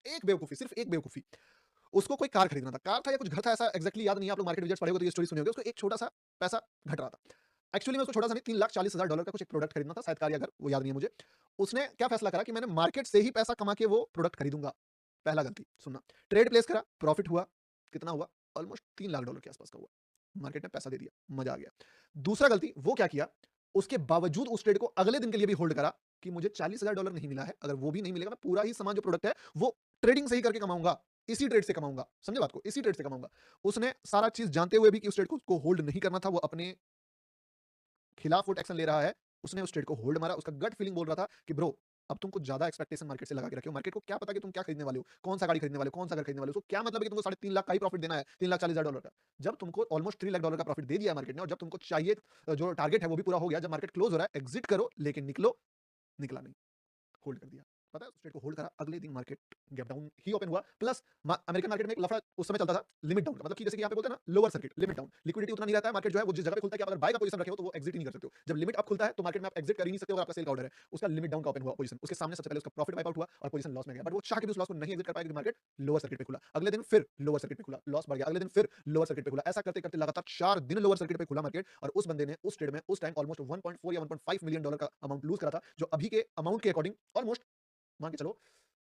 एक बेवकूफ़ी, सिर्फ़ एक बेवकूफ़ी। उसको कोई कार खरीदना था। कार था या कुछ घर था ऐसा एग्ज़ैक्टली याद नहीं है, आप लोग मार्केट विज़िट्स पढ़े होगे तो ये स्टोरी सुनी होगी। उसको एक छोटा-सा पैसा घट रहा था। एक्चुअली में उसको छोटा-सा नहीं $3,40,000 का कुछ एक प्रोडक्ट खरीदना था, शायद कार या घर, वो याद नहीं है मुझे। उसने क्या फ़ैसला करा कि मैंने मार्केट से ही पैसा कमा के वो प्रोडक्ट खरीदूँगा। पहला गलती, सुनना। ट्रेड प्लेस करा, प्रॉफ़िट हुआ, कितना हुआ? ऑलमोस्ट $3,00,000 के आस-पास का हुआ। मार्केट ने पैसा दे दिया, मज़ा आ गया। दूसरा गलती, वो क्या किया, उसके बावजूद उस ट्रेड को अगले दिन के लिए भी होल्ड करा कि मुझे $40,000 नहीं मिला है, अगर वो भी नहीं मिलेगा, मैं पूरा ही सामान जो प्रोडक्ट है, वो ट्रेडिंग से ही करके कमाऊँगा। इसी ट्रेड से कमाऊँगा, समझे बात को? इसी ट्रेड से कमाऊँगा। उसने सारा चीज़ जानते हुए भी कि उस ट्रेड को उसको होल्ड नहीं करना था, वो अपने खिलाफ वो एक्शन ले रहा है, उसने उस ट्रेड को होल्ड मारा, उसका गट फीलिंग बोल रहा था कि ब्रो, अब तुम कुछ ज़्यादा एक्सपेक्टेशन मार्केट से लगा के रखे हो। मार्केट को क्या पता कि तुम क्या खरीदने वाले हो, कौन-सा गाड़ी खरीदने वाले हो, कौन-सा घर खरीदने वाले हो, उसको क्या मतलब है कि तुमको 3.5 लाख का ही प्रॉफिट देना है, $3,40,000 का। जब तुमको ऑलमोस्ट $3 लाख का प्रॉफिट दे दिया है मार्केट ने और जब तुमको चाहिए जो टारगेट है वो भी पूरा हो गया, जब मार्केट क्लोज़ हो रहा है, एग्ज़िट करो, लेकिन निकलो, निकला नहीं। होल्ड कर दिया। पता है उस ट्रेड को होल्ड करा, अगले दिन मार्केट गैप डाउन ही ओपन हुआ। प्लस अमेरिकन मार्केट में एक लफड़ा उस समय चलता था लिमिट डाउन का, मतलब कि जैसे कि यहाँ पे बोलते हैं ना lower circuit, limit down. Liquidity उतना नहीं रहता है, मार्केट जो है वो जिस जगह पे खुलता है कि आप अगर बाय का पोजीशन रखे हो तो वो एग्जिट ही नहीं कर सकते हो। जब लिमिट अप खुलता है तो मार्केट में आप एग्जिट कर ही नहीं सकते हो अगर आपका सेल का ऑर्डर है। उसका लिमिट डाउन का ओपन हुआ पोजीशन, उसके सामने सबसे पहले उसका प्रॉफिट वाइप आउट हुआ और पोजीशन लॉस में गया। बट वो चाह के भी उस लॉस को नहीं एग्जिट कर पाया क्योंकि मार्केट लोअर सर्किट पे खुला। अगले दिन फिर लोअर सर्किट पे खुला, लॉस बढ़ गया। अगले दिन फिर लोअर सर्किट पे खुला। ऐसा करते-करते लगातार 4 दिन लोअर सर्किट पे खुला मार्केट और उस बंदे ने उस ट्रेड में उस टाइम ऑलमोस्ट 1.4 या 1.5 मिलियन डॉलर का अमाउंट लूज़ करा था, जो अभी के अमाउंट के अकॉर्डिंग ऑलमोस्ट मान के चलो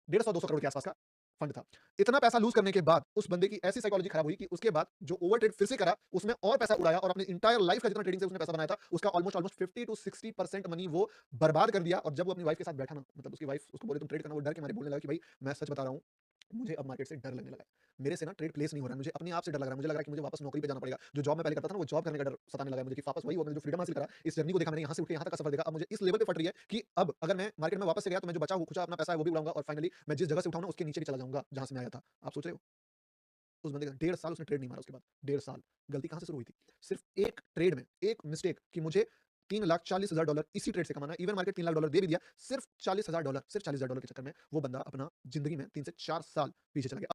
150-200 करोड़ के आसपास का फंड था। इतना पैसा लूज़ करने के बाद उस बंदे की ऐसी साइकोलॉजी खराब हुई कि उसके बाद जो ओवर ट्रेड फिर से करा, उसमें और पैसा उड़ाया और अपनी एंटायर लाइफ का जितना ट्रेडिंग से उसने पैसा बनाया था, उसका ऑलमोस्ट 50 टू 60% मनी वो बर्बाद कर दिया और जब वो अपनी वाइफ के साथ बैठा ना, मतलब उसकी वाइफ उसको बोले तुम ट्रेड करना, वो डर के मारे बोलने लगा कि भाई मैं सच बता रहा हूँ, मुझे अब मार्केट से डर लगने लगा है। मेरे से ना ट्रेड प्लेस नहीं हो रहा है, मुझे अपने आप से डर लग रहा है, मुझे लग रहा है कि मुझे वापस नौकरी पे जाना पड़ेगा। जो जॉब मैं पहले करता था ना, वो जॉब करने का डर सताने लगा है मुझे कि वापस वही, वो मैंने जो फ्रीडम हासिल करा, इस जर्नी को देखा मैंने, यहाँ से उठ के यहाँ तक का सफर देखा, अब मुझे इस लेवल पे फट रही है कि अब अगर मैं मार्केट में वापस से गया तो मैं जो बचा खुचा अपना पैसा है वो भी उड़ाऊँगा और फाइनली मैं जिस जगह से उठाऊँ ना उसके नीचे भी चला जाऊँगा, जहाँ से मैं आया था। आप सोच रहे हो? उस बंदे का 1.5 साल उसने ट्रेड नहीं मारा उसके बाद, 1.5 साल। गलती कहाँ से शुरू हुई थी? सिर्फ़ एक ट्रेड में, एक मिस्टेक कि मुझे $3,40,000 इसी ट्रेड से कमाना है। इवन मार्केट $3 लाख दे भी दिया, सिर्फ़ $40,000 के चक्कर में वो बंदा अपना ज़िंदगी में 3 से 4 साल पीछे चला गया।